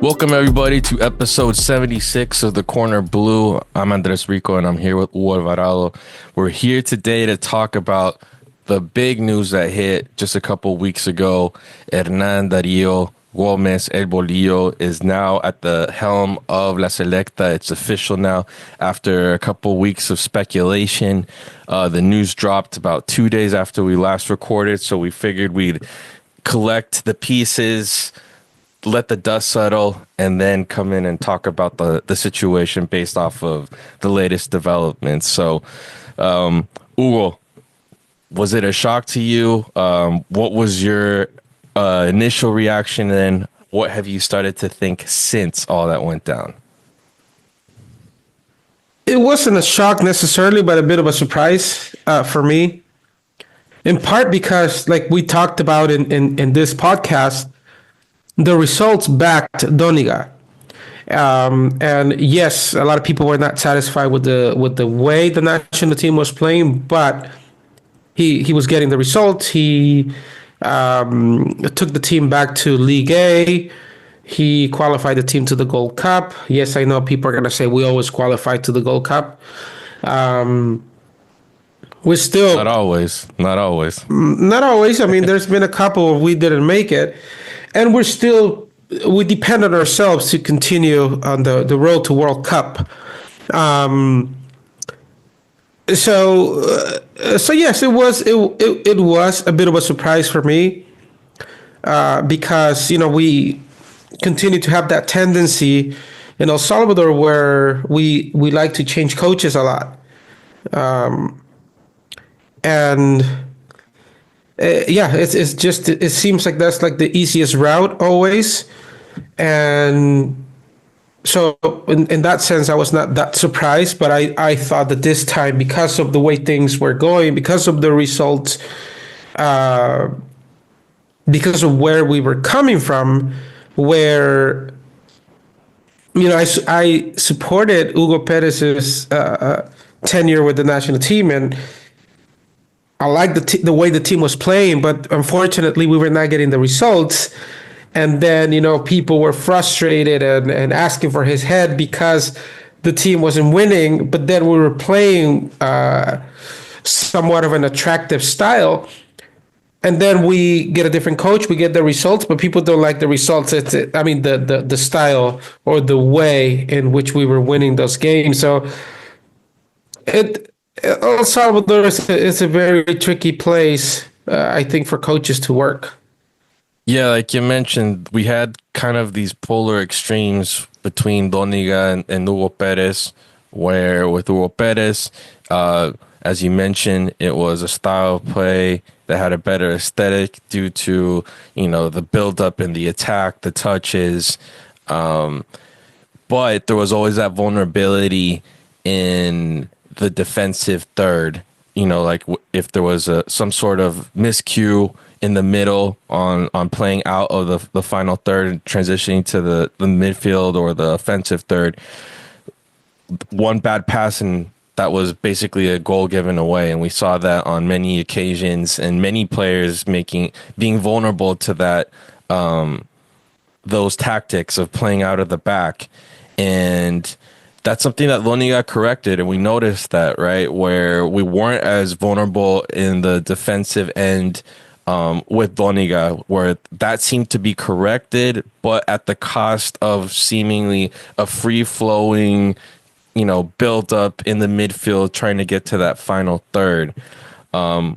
Welcome, everybody, to episode 76 of the Corner Blue. I'm Andres Rico, and I'm here with Hugo Alvarado. We're here today to talk about the big news that hit just a couple weeks ago. Hernan Darío Gómez, El Bolillo, is now at the helm of La Selecta. It's official now after a couple weeks of speculation. The news dropped about 2 days after we last recorded, so we figured we'd collect the pieces, let the dust settle, and then come in and talk about the situation based off of the latest developments. So, Hugo, was it a shock to you? What was your initial reaction, and what have you started to think since all that went down? It wasn't a shock necessarily, but a bit of a surprise for me. In part because, like we talked about in this podcast, the results backed Doniga. And yes, a lot of people were not satisfied with the way the national team was playing, but he was getting the results. He took the team back to League A. He qualified the team to the Gold Cup. Yes, I know people are going to say we always qualify to the Gold Cup. We're still Not always. not always. I mean, there's been a couple we didn't make it, and we depend on ourselves to continue on the road to World Cup. So yes, it was a bit of a surprise for me because we continue to have that tendency in El Salvador where we like to change coaches a lot. And it seems like that's like the easiest route always. And so in that sense, I was not that surprised, but I thought that this time, because of the way things were going, because of the results, because of where we were coming from, where I supported Hugo Perez's tenure with the national team, and I liked the way the team was playing, but unfortunately we were not getting the results. And then, people were frustrated and asking for his head because the team wasn't winning, but then we were playing somewhat of an attractive style. And then we get a different coach, we get the results, but people don't like the results. The style or the way in which we were winning those games. So El Salvador is a very tricky place, I think, for coaches to work. Yeah, like you mentioned, we had kind of these polar extremes between Doniga and Hugo Perez, where with Hugo Perez, as you mentioned, it was a style of play that had a better aesthetic due to, the build-up in the attack, the touches. But there was always that vulnerability in the defensive third, like if there was some sort of miscue in the middle on playing out of the final third, transitioning to the midfield or the offensive third, one bad pass and that was basically a goal given away. And we saw that on many occasions, and many players being vulnerable to that, those tactics of playing out of the back. And that's something that Loni got corrected, and we noticed that, right, where we weren't as vulnerable in the defensive end with Doniga, where that seemed to be corrected, but at the cost of seemingly a free-flowing, build up in the midfield, trying to get to that final third,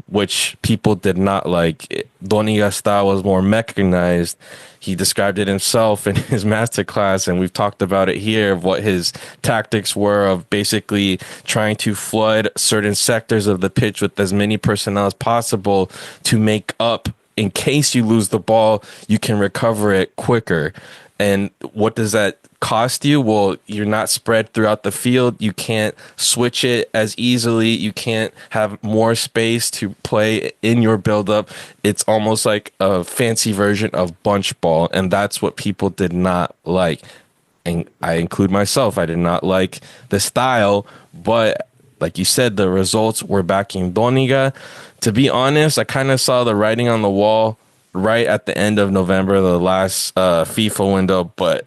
which people did not like. Doniga's style was more mechanized. He described it himself in his masterclass, and we've talked about it here, of what his tactics were of basically trying to flood certain sectors of the pitch with as many personnel as possible to make up, in case you lose the ball, you can recover it quicker. And what does that cost you? Well, you're not spread throughout the field. You can't switch it as easily. You can't have more space to play in your buildup. It's almost like a fancy version of bunch ball, and that's what people did not like. And I include myself. I did not like the style, but like you said, the results were backing Doniga. To be honest, I kind of saw the writing on the wall right at the end of November, the last FIFA window, but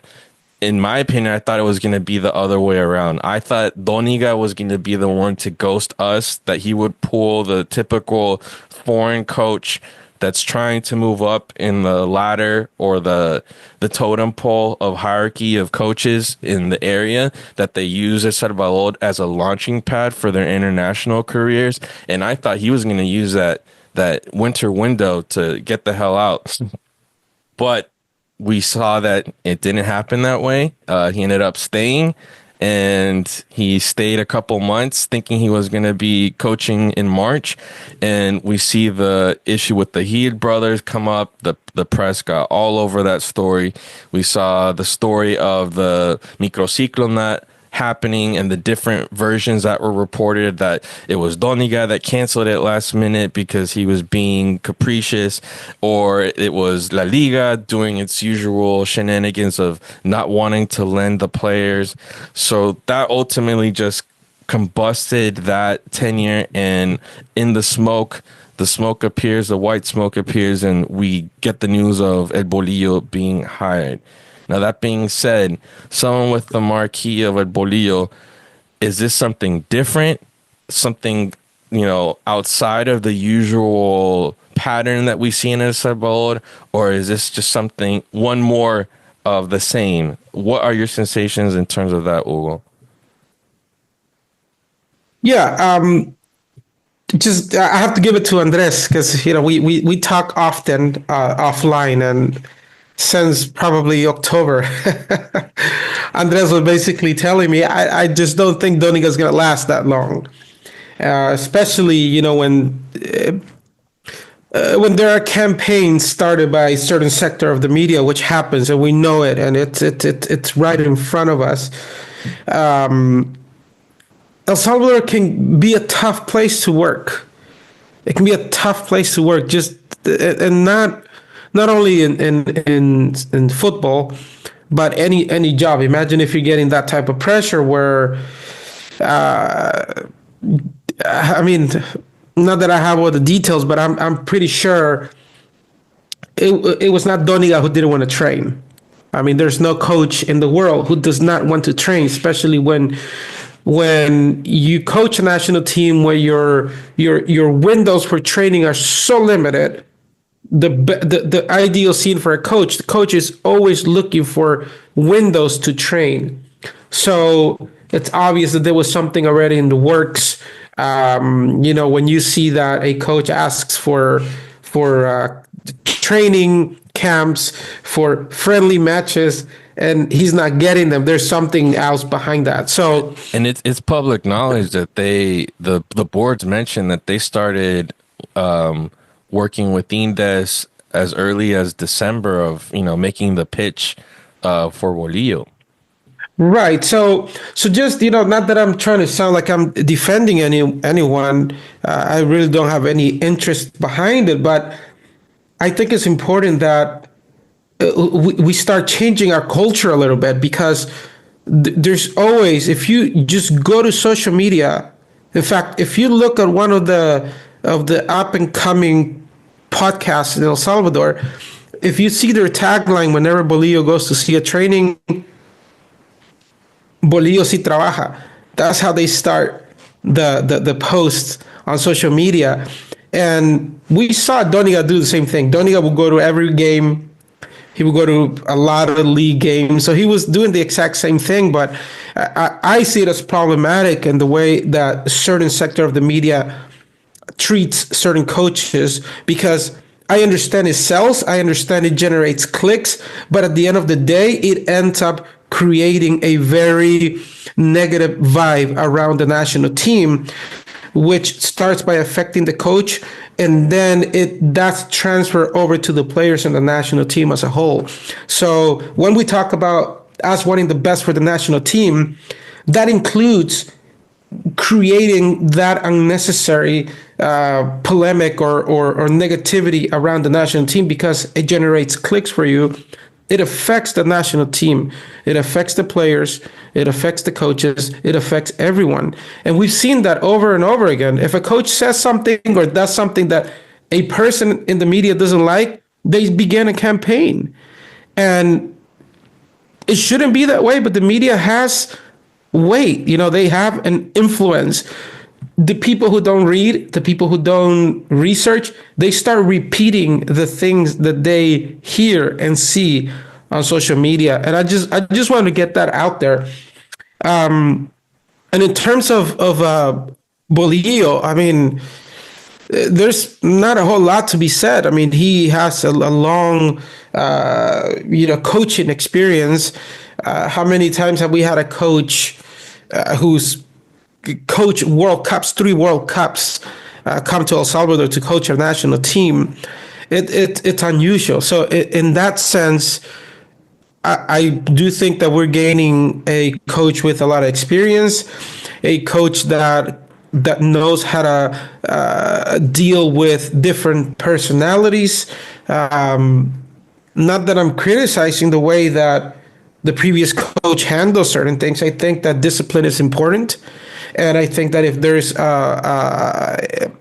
in my opinion, I thought it was going to be the other way around. I thought Doniga was going to be the one to ghost us, that he would pull the typical foreign coach that's trying to move up in the ladder or the totem pole of hierarchy of coaches in the area, that they use El Salvador as a launching pad for their international careers. And I thought he was going to use that winter window to get the hell out. But we saw that it didn't happen that way. He ended up staying, and he stayed a couple months thinking he was going to be coaching in March. And we see the issue with the Heed brothers come up. The press got all over that story. We saw the story of the microciclo not happening and the different versions that were reported, that it was Doniga that canceled it last minute because he was being capricious, or it was La Liga doing its usual shenanigans of not wanting to lend the players. So that ultimately just combusted that tenure, and in the smoke appears, the white smoke appears, and we get the news of El Bolillo being hired. Now, that being said, someone with the marquee of El Bolillo, is this something different? Something, outside of the usual pattern that we see in El Salvador? Or is this just something, one more of the same? What are your sensations in terms of that, Hugo? Yeah, just I have to give it to Andres because we talk often offline, and since probably October, Andres was basically telling me I just don't think Doniga's gonna last that long, especially when there are campaigns started by a certain sector of the media, which happens, and we know it, and it's right in front of us. Um, El Salvador can be a tough place to work. It can be a tough place to work, just and not only in football, but any job. Imagine if you're getting that type of pressure where, I mean, not that I have all the details, but I'm pretty sure it was not Doniga who didn't want to train. I mean, there's no coach in the world who does not want to train, especially when you coach a national team where your windows for training are so limited. The ideal scene for a coach, the coach is always looking for windows to train. So it's obvious that there was something already in the works. When you see that a coach asks for training camps, for friendly matches, and he's not getting them, there's something else behind that. So, And it's public knowledge that the boards mentioned that they started working with Indes as early as December of making the pitch for Bolillo. right. So just not that I'm trying to sound like I'm defending anyone. I really don't have any interest behind it, but I think it's important that we start changing our culture a little bit, because there's always, if you just go to social media, in fact, if you look at one of the up and coming podcasts in El Salvador, if you see their tagline whenever Bolillo goes to see a training, Bolillo sí trabaja. That's how they start the posts on social media. And we saw Doniga do the same thing. Doniga will go to every game. He would go to a lot of the league games. So he was doing the exact same thing, but I see it as problematic in the way that a certain sector of the media treats certain coaches, because I understand it sells, I understand it generates clicks, but at the end of the day, it ends up creating a very negative vibe around the national team, which starts by affecting the coach, and then that's transfer over to the players and the national team as a whole. So when we talk about us wanting the best for the national team, that includes creating that unnecessary polemic or negativity around the national team, because it generates clicks for you. It affects the national team. It affects the players. It affects the coaches. It affects everyone. And we've seen that over and over again. If a coach says something or does something that a person in the media doesn't like, they begin a campaign. And it shouldn't be that way, but the media has weight. They have an influence. The people who don't read, the people who don't research, they start repeating the things that they hear and see on social media. And I just want to get that out there. And in terms of Bolillo, I mean, there's not a whole lot to be said. I mean, he has a long, coaching experience. How many times have we had a coach who's coached World Cups, 3 World Cups, come to El Salvador to coach our national team? It's unusual. So in that sense, I do think that we're gaining a coach with a lot of experience, a coach that knows how to deal with different personalities. Not that I'm criticizing the way that the previous coach handles certain things. I think that discipline is important, and I think that if there's a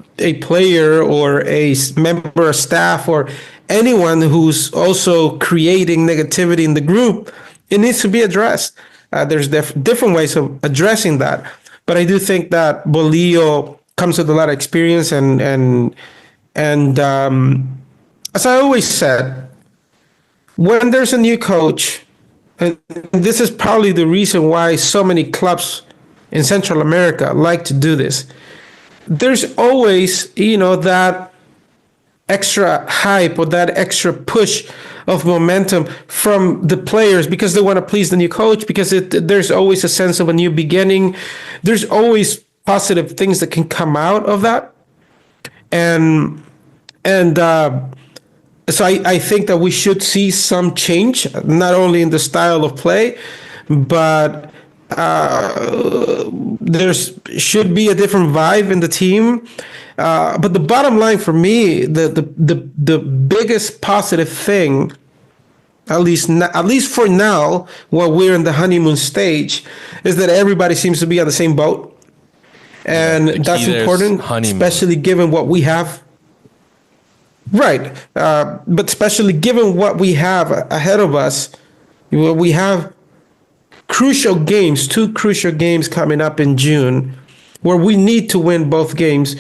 player or a member of staff or anyone who's also creating negativity in the group, it needs to be addressed. There's different ways of addressing that, but I do think that Bolillo comes with a lot of experience, and as I always said, when there's a new coach, and this is probably the reason why so many clubs in Central America like to do this. There's always, that extra hype or that extra push of momentum from the players because they want to please the new coach, because there's always a sense of a new beginning. There's always positive things that can come out of that. And so I think that we should see some change, not only in the style of play, but there should be a different vibe in the team. But the bottom line for me, the biggest positive thing, at least for now, while we're in the honeymoon stage, is that everybody seems to be on the same boat, and that's important, especially given what we have. Right, but especially given what we have ahead of us, we have two crucial games coming up in June, where we need to win both games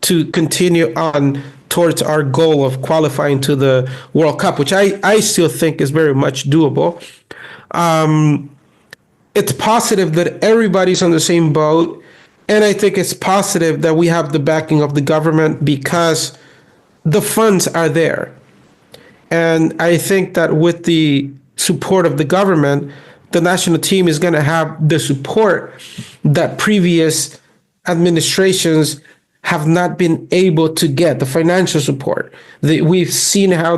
to continue on towards our goal of qualifying to the World Cup, which I still think is very much doable. It's positive that everybody's on the same boat, and I think it's positive that we have the backing of the government because the funds are there. And I think that with the support of the government, the national team is going to have the support that previous administrations have not been able to get, the financial support. We've seen how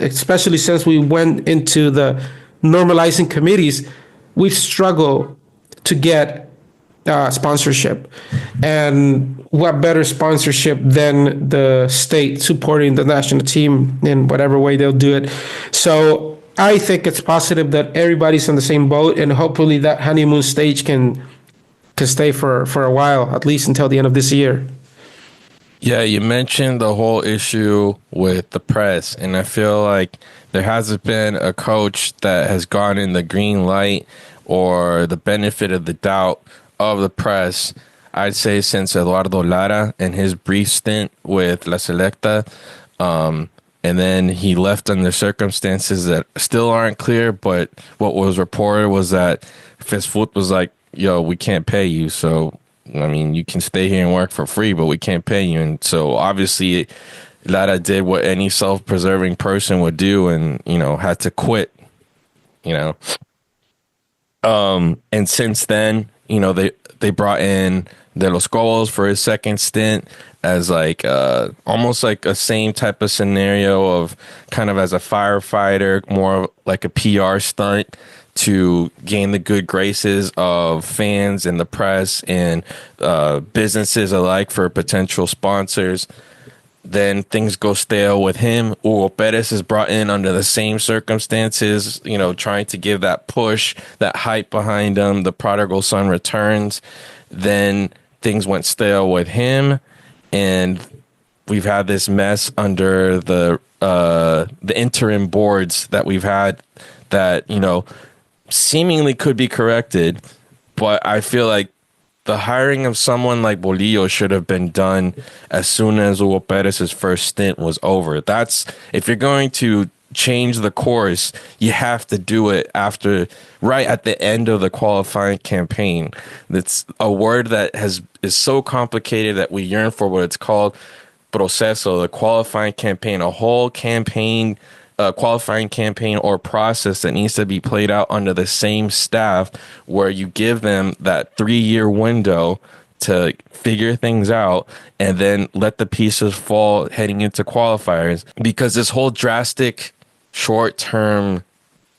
especially since we went into the normalizing committees, we've struggled to get sponsorship. And what better sponsorship than the state supporting the national team in whatever way they'll do it. So I think it's positive that everybody's on the same boat, and hopefully that honeymoon stage can stay for a while, at least until the end of this year. Yeah, you mentioned the whole issue with the press, and I feel like there hasn't been a coach that has gotten the green light or the benefit of the doubt of the press, I'd say, since Eduardo Lara and his brief stint with La Selecta. And then he left under circumstances that still aren't clear, but what was reported was that FESFUT was like, yo, we can't pay you. So, I mean, you can stay here and work for free, but we can't pay you. And so obviously Lara did what any self-preserving person would do and, had to quit, and since then, they brought in De Los Cobos for his second stint as like almost like a same type of scenario of kind of as a firefighter, more like a PR stunt to gain the good graces of fans and the press and businesses alike for potential sponsors. Then things go stale with him. Hugo Perez is brought in under the same circumstances, trying to give that push, that hype behind him. The prodigal son returns. Then things went stale with him, and we've had this mess under the interim boards that we've had that, seemingly could be corrected, but I feel like the hiring of someone like Bolillo should have been done as soon as Hugo Perez's first stint was over. That's if you're going to change the course, you have to do it after right at the end of the qualifying campaign. That's a word that has is so complicated that we yearn for what it's called proceso, the qualifying campaign, a whole campaign, qualifying campaign or process that needs to be played out under the same staff, where you give them that 3 year window to figure things out and then let the pieces fall heading into qualifiers. Because this whole drastic short term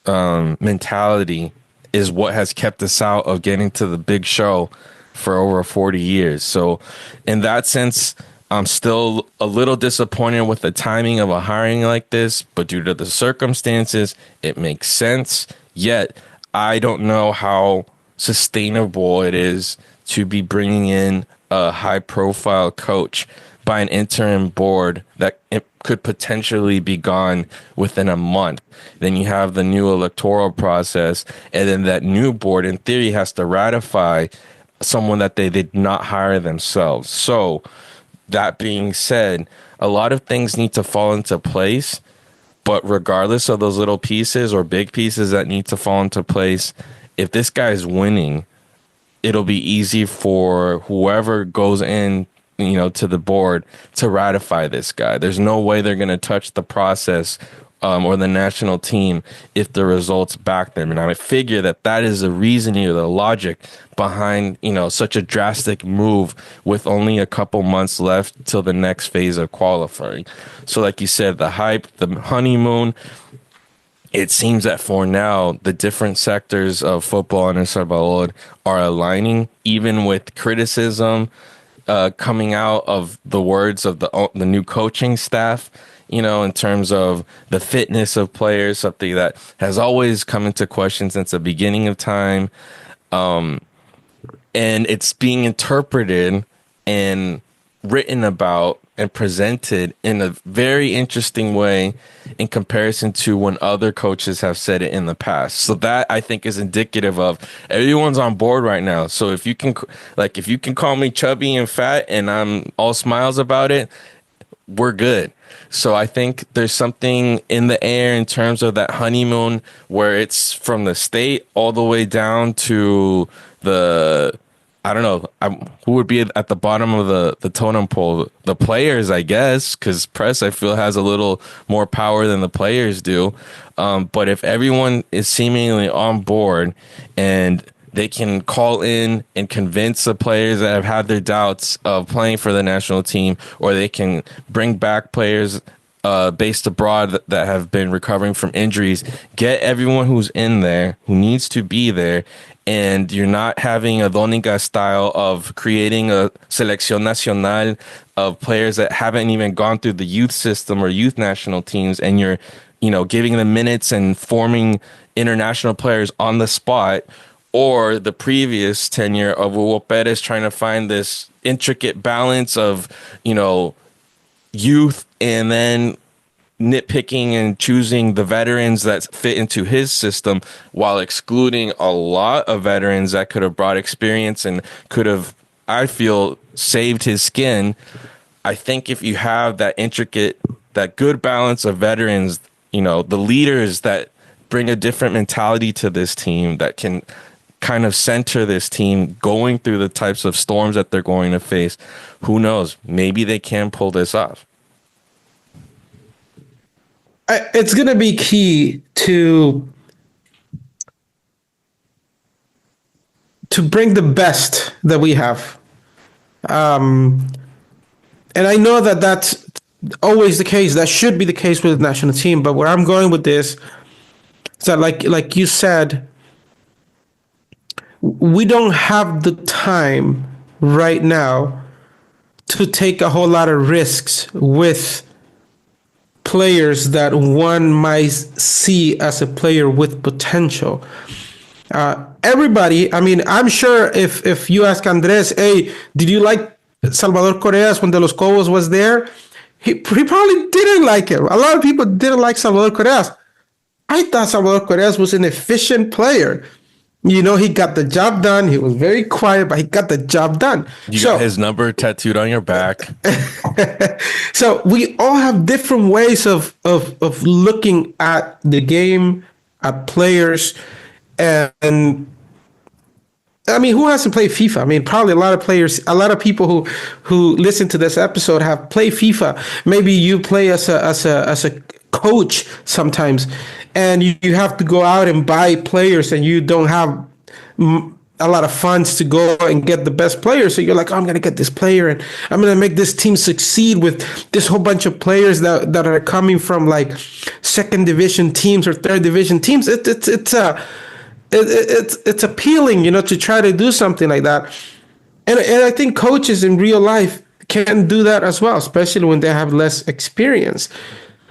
mentality is what has kept us out of getting to the big show for over 40 years. So, in that sense, I'm still a little disappointed with the timing of a hiring like this, but due to the circumstances, it makes sense. Yet, I don't know how sustainable it is to be bringing in a high profile coach by an interim board that it could potentially be gone within a month. Then you have the new electoral process, and then that new board, in theory, has to ratify someone that they did not hire themselves. So, that being said, a lot of things need to fall into place, but regardless of those little pieces or big pieces that need to fall into place, if this guy's winning, it'll be easy for whoever goes in, to the board to ratify this guy. There's no way they're going to touch the process or the national team if the results back them. And I figure that is the reasoning or the logic behind, such a drastic move with only a couple months left till the next phase of qualifying. So like you said, the hype, the honeymoon, it seems that for now, the different sectors of football in El Salvador are aligning, even with criticism coming out of the words of the new coaching staff, in terms of the fitness of players, something that has always come into question since the beginning of time. And it's being interpreted and written about and presented in a very interesting way in comparison to when other coaches have said it in the past. So that I think is indicative of everyone's on board right now. So if you can call me chubby and fat and I'm all smiles about it, we're good. So I think there's something in the air in terms of that honeymoon where it's from the state all the way down to I don't know, who would be at the bottom of the totem pole? The players, I guess, because press, I feel, has a little more power than the players do. But if everyone is seemingly on board and they can call in and convince the players that have had their doubts of playing for the national team, or they can bring back players based abroad that have been recovering from injuries, get everyone who's in there, who needs to be there, and you're not having a Doniga style of creating a selección nacional of players that haven't even gone through the youth system or youth national teams, and you're, giving them minutes and forming international players on the spot, or the previous tenure of Hugo Perez trying to find this intricate balance of, youth and then nitpicking and choosing the veterans that fit into his system while excluding a lot of veterans that could have brought experience and could have, I feel, saved his skin. I think if you have that good balance of veterans, the leaders that bring a different mentality to this team that can kind of center this team going through the types of storms that they're going to face, who knows? Maybe they can pull this off. It's going to be key to bring the best that we have. And I know that that's always the case. That should be the case with the national team. But where I'm going with this is that, like you said, we don't have the time right now to take a whole lot of risks with players that one might see as a player with potential. Everybody, I mean, I'm sure if you ask Andres, hey, did you like Salvador Correas when De Los Cobos was there? He probably didn't like him. A lot of people didn't like Salvador Correas. I thought Salvador Perez was an efficient player. You know, he got the job done. He was very quiet, but he got the job done. You got So his number tattooed on your back. so we all have different ways of looking at the game, at players, and I mean, who hasn't played FIFA? I mean, probably a lot of players, a lot of people who listen to this episode have played FIFA. Maybe you play as a coach sometimes, and you have to go out and buy players, and you don't have a lot of funds to go and get the best players. So you're like, oh, I'm gonna get this player, and I'm gonna make this team succeed with this whole bunch of players that are coming from like second division teams or third division teams. It's appealing, you know, to try to do something like that. And I think coaches in real life can do that as well, especially when they have less experience.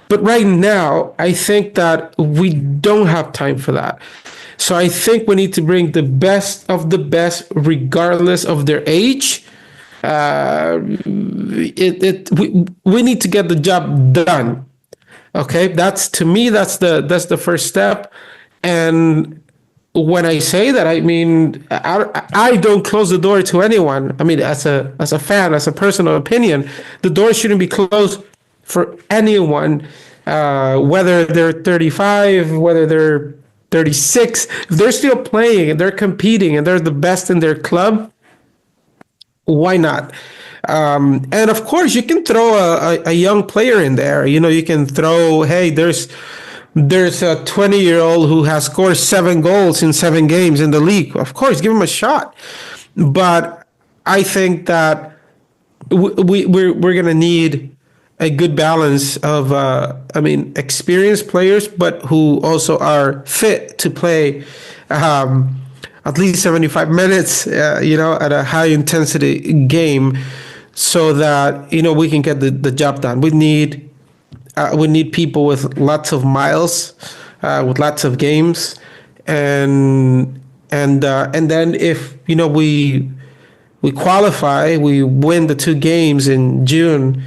But right now, I think that we don't have time for that. So I think we need to bring the best of the best, regardless of their age. We need to get the job done. Okay, that's to me that's the first step. And when I say that, I mean I don't close the door to anyone. I mean, as a fan, as a personal opinion, the door shouldn't be closed for anyone, whether they're 35, whether they're 36. If they're still playing and they're competing and they're the best in their club, why not? And of course, you can throw a young player in there. You know, you can throw, hey, there's a 20-year-old who has scored 7 goals in 7 games in the league. Of course, give him a shot. But I think that we're gonna need a good balance of, I mean, experienced players, but who also are fit to play at least 75 minutes, you know, at a high intensity game, so that, you know, we can get the job done. We need people with lots of miles, with lots of games, and then if, you know, we qualify, we win the 2 games in June.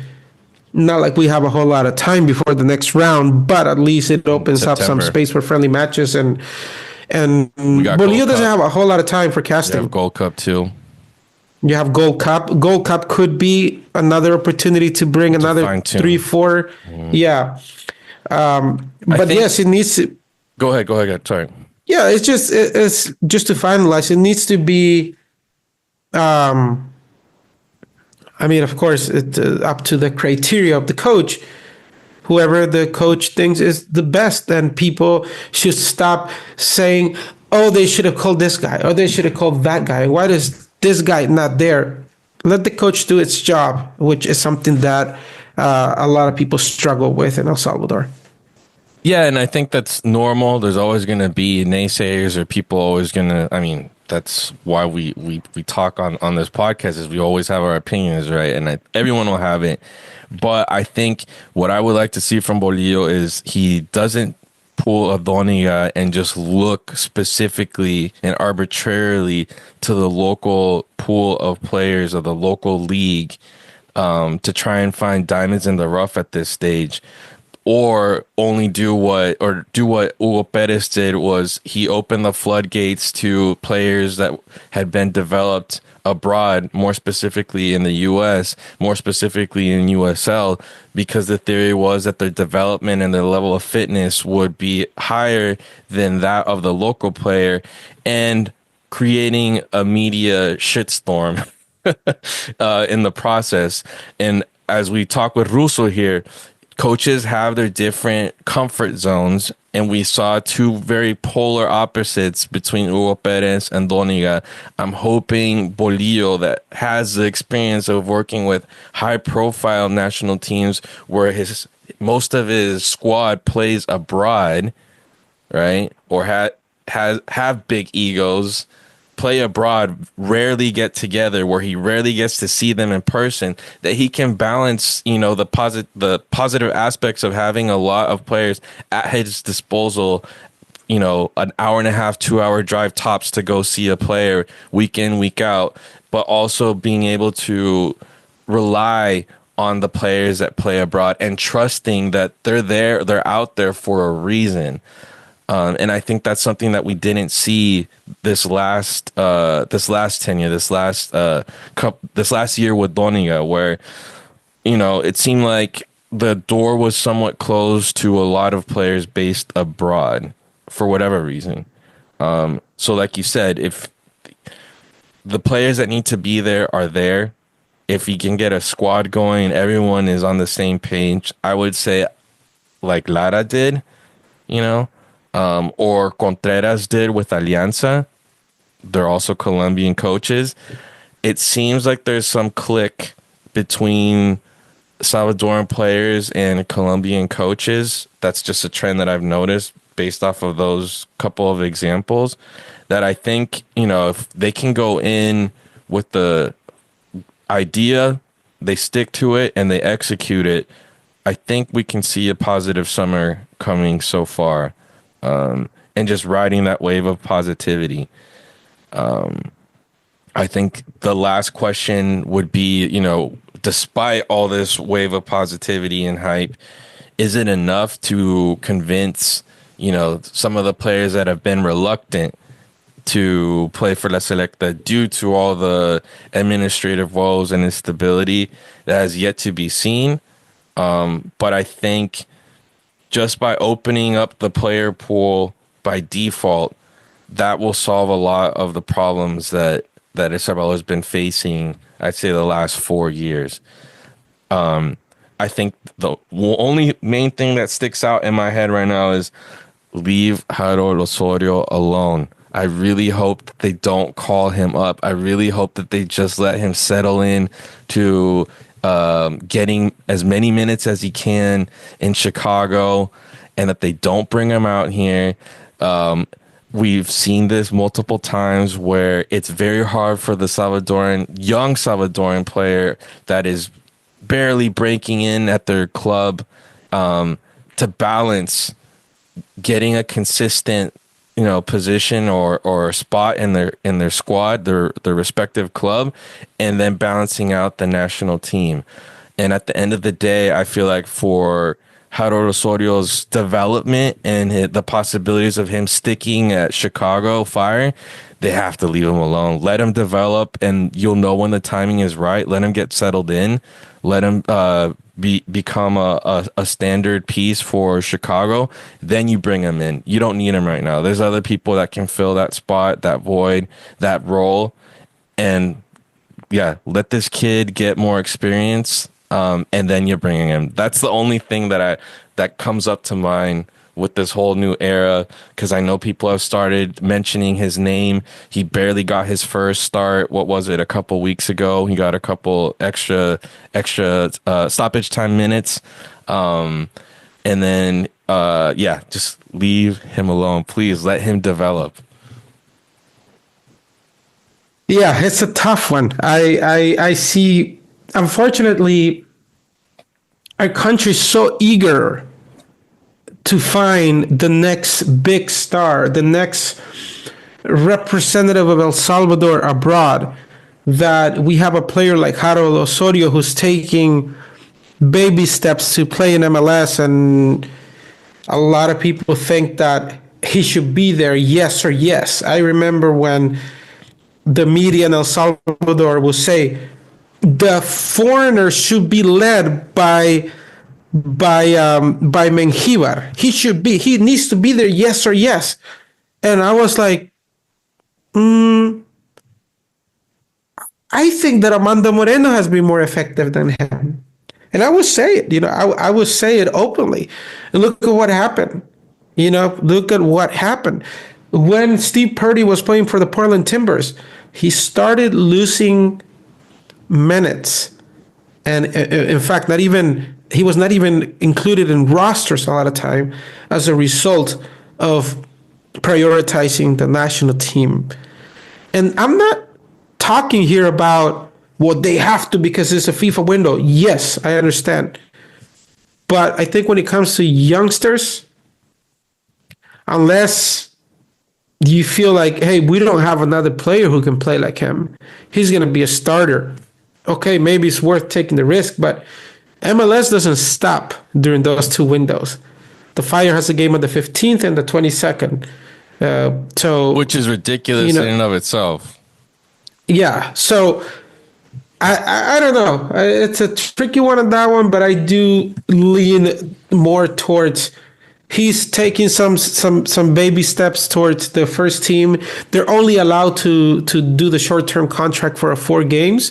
Not like we have a whole lot of time before the next round, but at least it opens up some space for friendly matches, and Bolillo doesn't have a whole lot of time for casting. You have Gold Cup too. You have Gold Cup. Gold Cup could be another opportunity to bring another 3, 4. Yeah. But yes, it needs to. Go ahead. Sorry. Yeah, it's just to finalize. It needs to be. I mean, of course, it's up to the criteria of the coach. Whoever the coach thinks is the best, then people should stop saying, "Oh, they should have called this guy, or they should have called that guy. Why is this guy not there?" Let the coach do its job, which is something that a lot of people struggle with in El Salvador. Yeah, and I think that's normal. There's always going to be naysayers or people always going to, I mean, that's why we talk on this podcast, is we always have our opinions, right? And everyone will have it. But I think what I would like to see from Bolillo is he doesn't pull a Doniga and just look specifically and arbitrarily to the local pool of players of the local league to try and find diamonds in the rough at this stage. Or only do what Hugo Perez did, was he opened the floodgates to players that had been developed abroad, more specifically in the US, more specifically in USL, because the theory was that their development and their level of fitness would be higher than that of the local player, and creating a media shitstorm in the process. And as we talk with Russo here, coaches have their different comfort zones, and we saw 2 very polar opposites between Hugo Perez and Doniga. I'm hoping Bolillo, that has the experience of working with high-profile national teams where most of his squad plays abroad, right, or have big egos, play abroad, rarely get together, where he rarely gets to see them in person, that he can balance, you know, the positive aspects of having a lot of players at his disposal, you know, an hour and a half, 2-hour drive tops to go see a player week in, week out, but also being able to rely on the players that play abroad and trusting that they're out there for a reason. And I think that's something that we didn't see this last tenure, this last year with Doniga, where it seemed like the door was somewhat closed to a lot of players based abroad for whatever reason. So, like you said, if the players that need to be there are there, if you can get a squad going, everyone is on the same page. I would say, like Lara did, you know, or Contreras did with Alianza. They're also Colombian coaches. It seems like there's some click between Salvadoran players and Colombian coaches. That's just a trend that I've noticed based off of those couple of examples. That I think, if they can go in with the idea, they stick to it, and they execute it, I think we can see a positive summer coming so far, and just riding that wave of positivity. I think the last question would be, despite all this wave of positivity and hype, is it enough to convince, some of the players that have been reluctant to play for La Selecta due to all the administrative woes and instability that has yet to be seen? But I think just by opening up the player pool by default, that will solve a lot of the problems that Isabel has been facing, I'd say, the last 4 years. I think the only main thing that sticks out in my head right now is leave Harold Osorio alone. I really hope that they don't call him up. I really hope that they just let him settle in to getting as many minutes as he can in Chicago, and that they don't bring him out here. We've seen this multiple times where it's very hard for the young Salvadoran player that is barely breaking in at their club, to balance getting a consistent, position or spot in their squad, their respective club, and then balancing out the national team. And at the end of the day, I feel like for Harold Osorio's development and the possibilities of him sticking at Chicago Fire, they have to leave him alone. Let him develop, and you'll know when the timing is right. Let him get settled in. Let him become a standard piece for Chicago. Then you bring him in. You don't need him right now. There's other people that can fill that spot, that void, that role. And yeah, let this kid get more experience. And then you're bringing him. That's the only thing that comes up to mind with this whole new era, because I know people have started mentioning his name. He barely got his first start. What was it? A couple weeks ago, he got a couple extra stoppage time minutes, and then just leave him alone, please. Let him develop. Yeah, it's a tough one. I see. Unfortunately, our country is so eager to find the next big star, the next representative of El Salvador abroad, that we have a player like Harold Osorio who's taking baby steps to play in MLS, and a lot of people think that he should be there, yes or yes. I remember when the media in El Salvador will say, the foreigner should be led by Mengíbar. He needs to be there, yes or yes. And I was like, I think that Armando Moreno has been more effective than him. And I would say it, I would say it openly. And look at what happened. Look at what happened. When Steve Purdy was playing for the Portland Timbers, he started losing minutes, and in fact, he was not even included in rosters a lot of time as a result of prioritizing the national team. And I'm not talking here about what they have to because it's a FIFA window. Yes, I understand, but I think when it comes to youngsters, unless you feel like, hey, we don't have another player who can play like him, he's going to be a starter. Okay, maybe it's worth taking the risk, but MLS doesn't stop during those two windows. The Fire has a game on the 15th and the 22nd. So, which is you ridiculous in know, and of itself. yeah. So I don't know. It's a tricky one on that one, but I do lean more towards he's taking some baby steps towards the first team. They're only allowed to do the short term contract for 4 games.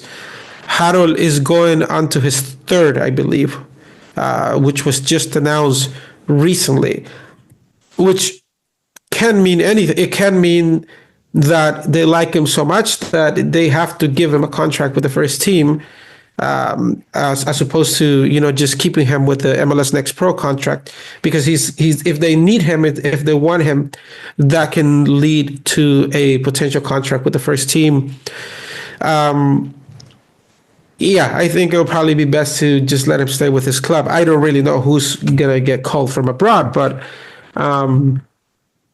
Harold is going on to his third, I believe, which was just announced recently, which can mean anything. It can mean that they like him so much that they have to give him a contract with the first team, as opposed to just keeping him with the MLS Next Pro contract, because he's if they need him, if they want him, that can lead to a potential contract with the first team. Yeah, I think it'll probably be best to just let him stay with his club. I don't really know who's gonna get called from abroad, but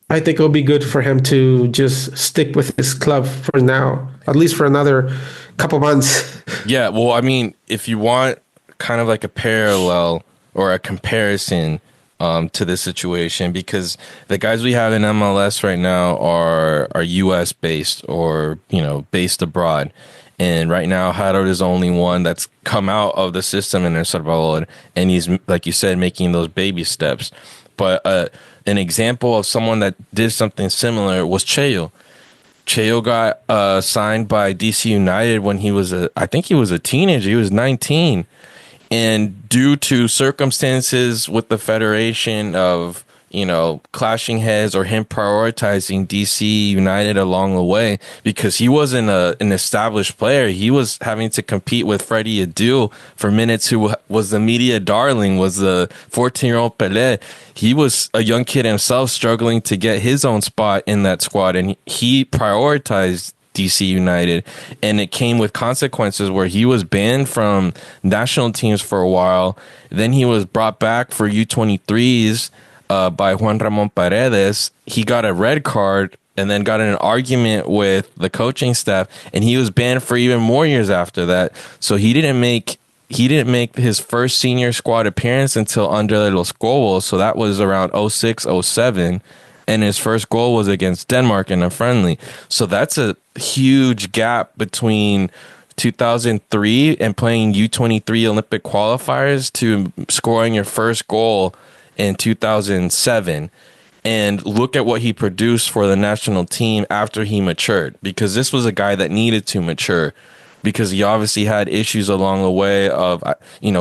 I think it'll be good for him to just stick with his club for now, at least for another couple months. Yeah, well, I mean, if you want kind of like a parallel or a comparison to this situation, because the guys we have in MLS right now are US based or based abroad, and right now Harold is the only one that's come out of the system in El Salvador, and he's, like you said, making those baby steps. But an example of someone that did something similar was Cheo. Cheo got signed by DC United when I think he was a teenager. He was 19. And due to circumstances with the federation of, clashing heads or him prioritizing DC United along the way, because he wasn't an established player. He was having to compete with Freddie Adu for minutes, who was the media darling, was the 14-year-old Pelé. He was a young kid himself struggling to get his own spot in that squad, and he prioritized DC United, and it came with consequences where he was banned from national teams for a while. Then he was brought back for U23s by Juan Ramon Paredes. He got a red card and then got in an argument with the coaching staff, and he was banned for even more years after that. So he didn't make his first senior squad appearance until under Los Cobos. So that was around 06, 07. And his first goal was against Denmark in a friendly. So that's a huge gap between 2003 and playing U23 Olympic qualifiers to scoring your first goal in 2007. And look at what he produced for the national team after he matured, because this was a guy that needed to mature, because he obviously had issues along the way of,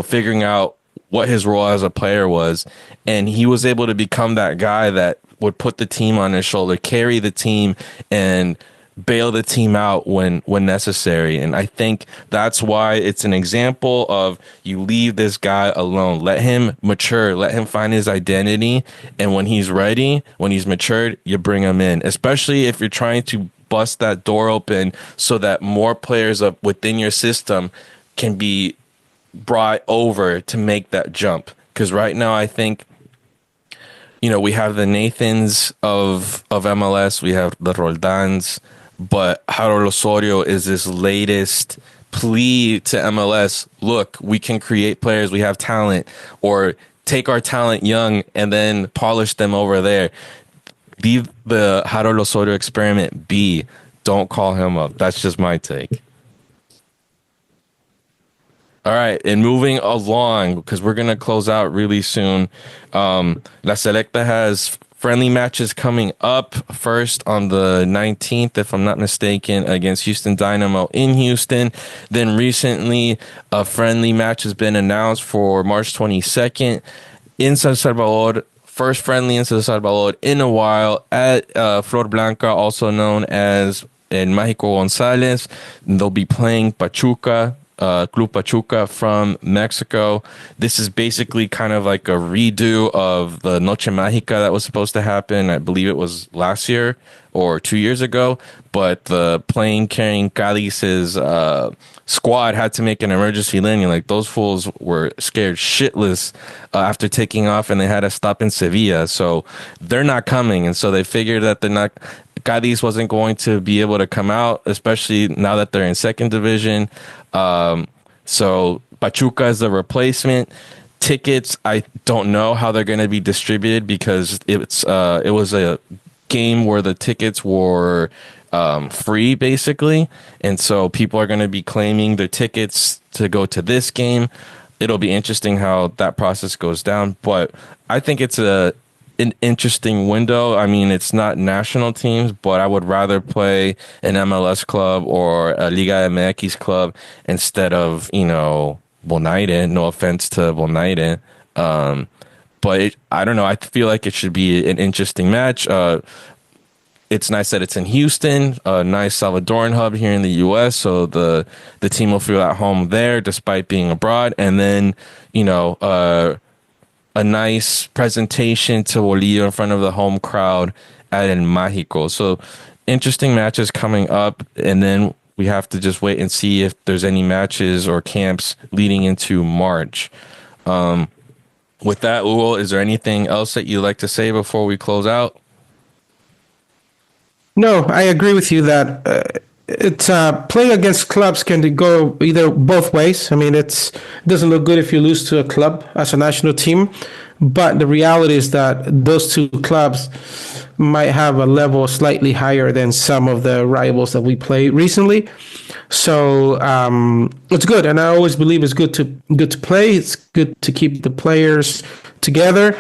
figuring out what his role as a player was. And he was able to become that guy that would put the team on his shoulder, carry the team, and bail the team out when necessary. And I think that's why it's an example of, you leave this guy alone, let him mature, let him find his identity. And when he's ready, when he's matured, you bring him in, especially if you're trying to bust that door open so that more players up within your system can be brought over to make that jump. Because right now, I think, we have the Nathans of MLS, we have the Roldans, but Harold Osorio is this latest plea to MLS. Look, we can create players, we have talent, or take our talent young and then polish them over there. Leave the Harold Osorio experiment be. Don't call him up. That's just my take. All right, and moving along, because we're going to close out really soon. La Selecta has friendly matches coming up. First on the 19th, if I'm not mistaken, against Houston Dynamo in Houston. Then recently, a friendly match has been announced for March 22nd in San Salvador. First friendly in San Salvador in a while at Flor Blanca, also known as in Mexico Gonzalez. They'll be playing Pachuca. Club Pachuca from Mexico. This is basically kind of like a redo of the Noche Mágica that was supposed to happen. I believe it was last year or 2 years ago, but the plane carrying Cadiz's squad had to make an emergency landing. Like, those fools were scared shitless after taking off, and they had to stop in Sevilla. So they're not coming, and so they figured that Cadiz wasn't going to be able to come out, especially now that they're in second division. So Pachuca is the replacement. Tickets, I don't know how they're going to be distributed because it was a game where the tickets were free basically, and so people are going to be claiming their tickets to go to this game. It'll be interesting how that process goes down, but I think it's a an interesting window. I mean, it's not national teams, but I would rather play an MLS club or a Liga MX club instead of, Bonaire. No offense to Bonaire. But I don't know. I feel like it should be an interesting match. It's nice that it's in Houston, a nice Salvadoran hub here in the U.S. So the team will feel at home there, despite being abroad. And then, a nice presentation to Bolillo in front of the home crowd at El Mágico. So interesting matches coming up, and then we have to just wait and see if there's any matches or camps leading into March. With that, Hugo, is there anything else that you'd like to say before we close out? No, I agree with you that it's playing against clubs can go either both ways. I mean, it doesn't look good if you lose to a club as a national team, but the reality is that those two clubs might have a level slightly higher than some of the rivals that we played recently. So it's good, and I always believe it's good to play. It's good to keep the players together,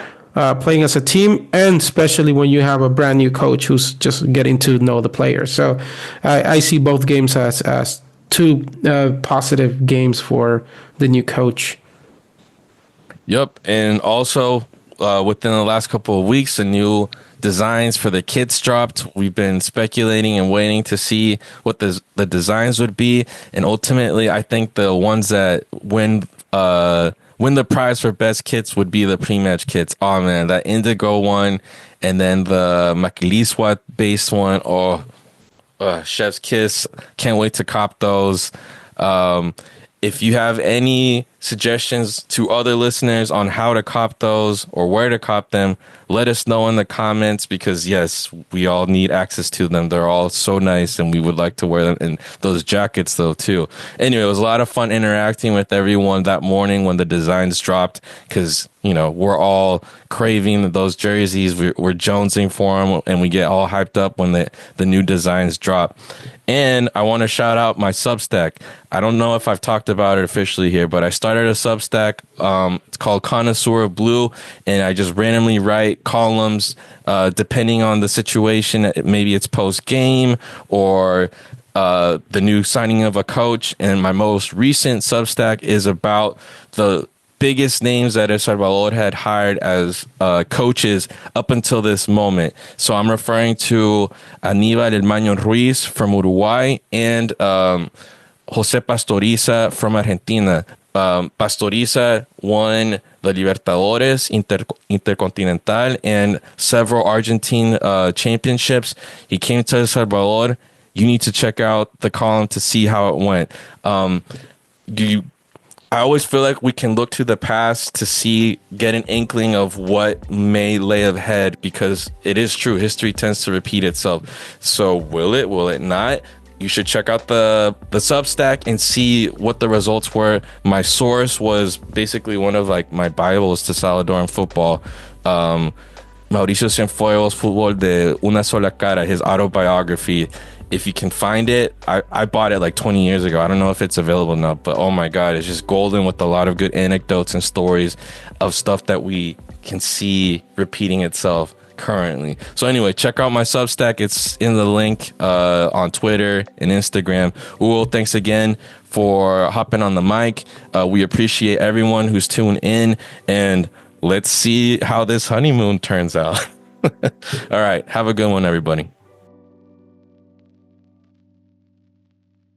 playing as a team, and especially when you have a brand new coach who's just getting to know the players. So I see both games as two positive games for the new coach. Yep. And also, within the last couple of weeks, the new designs for the kits dropped. We've been speculating and waiting to see what the designs would be. And ultimately, I think the ones that win the prize for best kits would be the pre-match kits. Oh man, that indigo one, and then the Maquilisua based one. Oh, chef's kiss. Can't wait to cop those. If you have any suggestions to other listeners on how to cop those or where to cop them, let us know in the comments, because yes, we all need access to them. They're all so nice and we would like to wear them, and those jackets though too. Anyway, it was a lot of fun interacting with everyone that morning when the designs dropped, because we're all craving those jerseys. We're jonesing for them, and we get all hyped up when the new designs drop. And I want to shout out my Substack. I don't know if I've talked about it officially here, but I started a Substack. It's called Connoisseur of Blue, and I just randomly write columns depending on the situation. Maybe it's post game or the new signing of a coach. And my most recent Substack is about the biggest names that El Salvador had hired as coaches up until this moment. So I'm referring to Aníbal El Maño Ruiz from Uruguay and Jose Pastoriza from Argentina. Pastoriza won the Libertadores, Intercontinental, and several Argentine championships. He came to El Salvador. You need to check out the column to see how it went. I always feel like we can look to the past to get an inkling of what may lay ahead, because it is true. History tends to repeat itself. So will it not? You should check out the Substack and see what the results were. My source was basically one of my Bibles to Salvadoran football. Mauricio Cienfuegos, Fútbol de Una Sola Cara, his autobiography. If you can find it, I bought it 20 years ago. I don't know if it's available now, but oh my God, it's just golden with a lot of good anecdotes and stories of stuff that we can see repeating itself currently. So anyway, check out my Substack. It's in the link on Twitter and Instagram. Thanks again for hopping on the mic. We appreciate everyone who's tuned in, and let's see how this honeymoon turns out. All right. Have a good one, everybody.